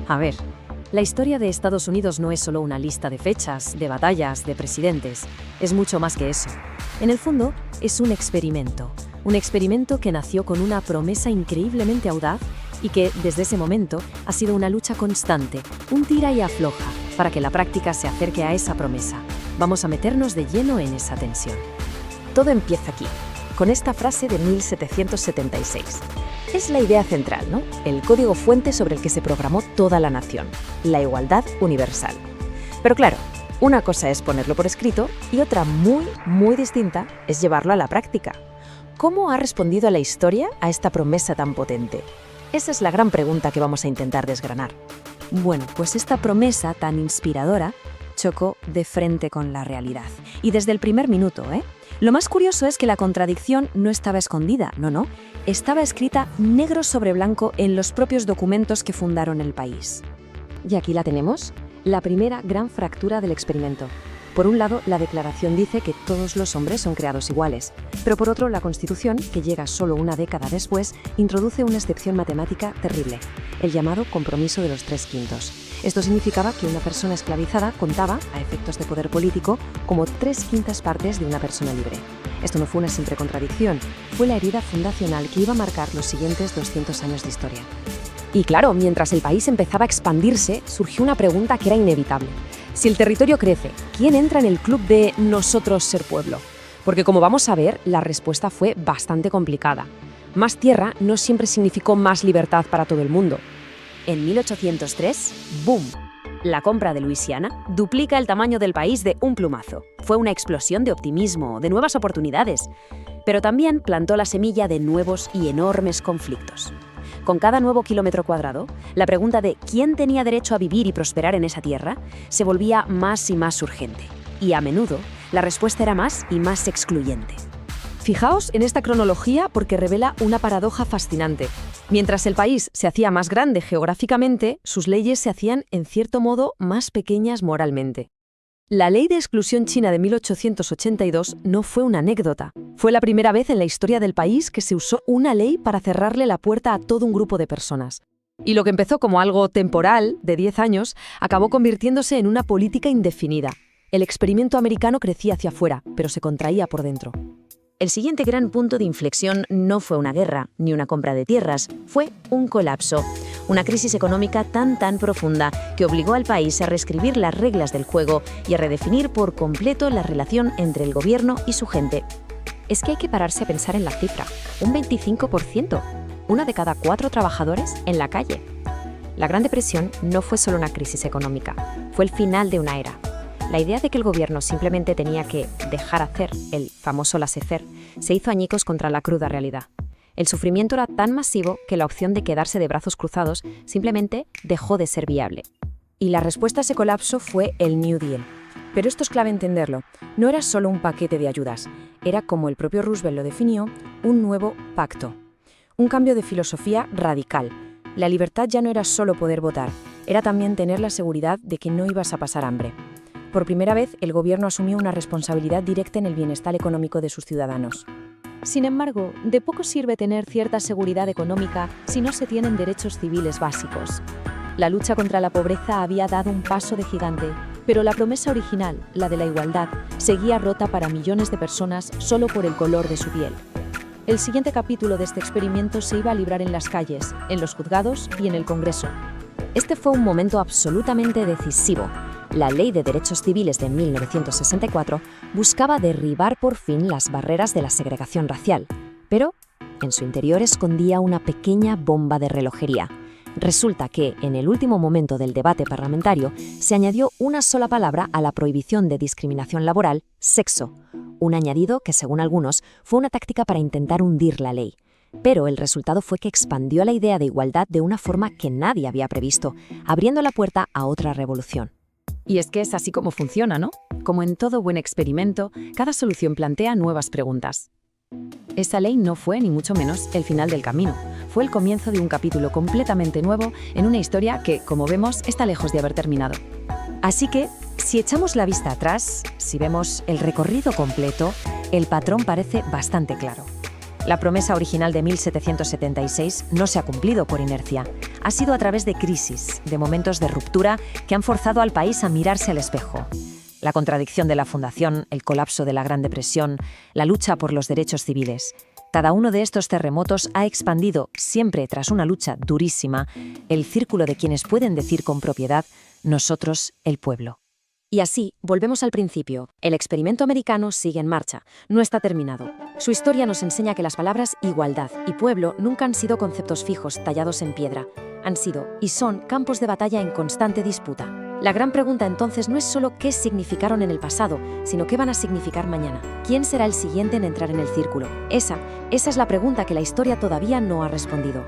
A ver, la historia de Estados Unidos no es solo una lista de fechas, de batallas, de presidentes. Es mucho más que eso. En el fondo, es un experimento. Un experimento que nació con una promesa increíblemente audaz y que, desde ese momento, ha sido una lucha constante, un tira y afloja, para que la práctica se acerque a esa promesa. Vamos a meternos de lleno en esa tensión. Todo empieza aquí, con esta frase de 1776. Es la idea central, ¿no? El código fuente sobre el que se programó toda la nación, la igualdad universal. Pero claro, una cosa es ponerlo por escrito y otra muy distinta es llevarlo a la práctica. ¿Cómo ha respondido la historia a esta promesa tan potente? Esa es la gran pregunta que vamos a intentar desgranar. Bueno, pues esta promesa tan inspiradora chocó de frente con la realidad. Y desde el primer minuto, ¿eh? Lo más curioso es que la contradicción no estaba escondida, no. Estaba escrita negro sobre blanco en los propios documentos que fundaron el país. Y aquí la tenemos, la primera gran fractura del experimento. Por un lado, la declaración dice que todos los hombres son creados iguales, pero por otro, la Constitución, que llega solo una década después, introduce una excepción matemática terrible, el llamado compromiso de los 3/5. Esto significaba que una persona esclavizada contaba, a efectos de poder político, como 3/5 partes de una persona libre. Esto no fue una simple contradicción, fue la herida fundacional que iba a marcar los siguientes 200 años de historia. Y claro, mientras el país empezaba a expandirse, surgió una pregunta que era inevitable. Si el territorio crece, ¿quién entra en el club de nosotros ser pueblo? Porque como vamos a ver, la respuesta fue bastante complicada. Más tierra no siempre significó más libertad para todo el mundo. En 1803, ¡boom!, la compra de Luisiana duplica el tamaño del país de un plumazo. Fue una explosión de optimismo, de nuevas oportunidades, pero también plantó la semilla de nuevos y enormes conflictos. Con cada nuevo kilómetro cuadrado, la pregunta de quién tenía derecho a vivir y prosperar en esa tierra se volvía más y más urgente. Y a menudo, la respuesta era más y más excluyente. Fijaos en esta cronología porque revela una paradoja fascinante. Mientras el país se hacía más grande geográficamente, sus leyes se hacían, en cierto modo, más pequeñas moralmente. La Ley de Exclusión China de 1882 no fue una anécdota. Fue la primera vez en la historia del país que se usó una ley para cerrarle la puerta a todo un grupo de personas. Y lo que empezó como algo temporal, de 10 años, acabó convirtiéndose en una política indefinida. El experimento americano crecía hacia afuera, pero se contraía por dentro. El siguiente gran punto de inflexión no fue una guerra, ni una compra de tierras, fue un colapso. Una crisis económica tan profunda que obligó al país a reescribir las reglas del juego y a redefinir por completo la relación entre el gobierno y su gente. Es que hay que pararse a pensar en la cifra, un 25%, 1 de cada 4 trabajadores en la calle. La Gran Depresión no fue solo una crisis económica, fue el final de una era. La idea de que el gobierno simplemente tenía que dejar hacer, el famoso laissez-faire, se hizo añicos contra la cruda realidad. El sufrimiento era tan masivo que la opción de quedarse de brazos cruzados simplemente dejó de ser viable. Y la respuesta a ese colapso fue el New Deal. Pero esto es clave entenderlo. No era solo un paquete de ayudas, era, como el propio Roosevelt lo definió, un nuevo pacto. Un cambio de filosofía radical. La libertad ya no era solo poder votar, era también tener la seguridad de que no ibas a pasar hambre. Por primera vez, el gobierno asumió una responsabilidad directa en el bienestar económico de sus ciudadanos. Sin embargo, de poco sirve tener cierta seguridad económica si no se tienen derechos civiles básicos. La lucha contra la pobreza había dado un paso de gigante, pero la promesa original, la de la igualdad, seguía rota para millones de personas solo por el color de su piel. El siguiente capítulo de este experimento se iba a librar en las calles, en los juzgados y en el Congreso. Este fue un momento absolutamente decisivo. La Ley de Derechos Civiles de 1964 buscaba derribar por fin las barreras de la segregación racial, pero en su interior escondía una pequeña bomba de relojería. Resulta que, en el último momento del debate parlamentario, se añadió una sola palabra a la prohibición de discriminación laboral: sexo, un añadido que, según algunos, fue una táctica para intentar hundir la ley. Pero el resultado fue que expandió la idea de igualdad de una forma que nadie había previsto, abriendo la puerta a otra revolución. Y es que es así como funciona, ¿no? Como en todo buen experimento, cada solución plantea nuevas preguntas. Esa ley no fue, ni mucho menos, el final del camino. Fue el comienzo de un capítulo completamente nuevo en una historia que, como vemos, está lejos de haber terminado. Así que, si echamos la vista atrás, si vemos el recorrido completo, el patrón parece bastante claro. La promesa original de 1776 no se ha cumplido por inercia. Ha sido a través de crisis, de momentos de ruptura que han forzado al país a mirarse al espejo. La contradicción de la fundación, el colapso de la Gran Depresión, la lucha por los derechos civiles. Cada uno de estos terremotos ha expandido, siempre tras una lucha durísima, el círculo de quienes pueden decir con propiedad, nosotros, el pueblo. Y así, volvemos al principio. El experimento americano sigue en marcha, no está terminado. Su historia nos enseña que las palabras igualdad y pueblo nunca han sido conceptos fijos tallados en piedra. Han sido y son campos de batalla en constante disputa. La gran pregunta entonces no es solo qué significaron en el pasado, sino qué van a significar mañana. ¿Quién será el siguiente en entrar en el círculo? Esa es la pregunta que la historia todavía no ha respondido.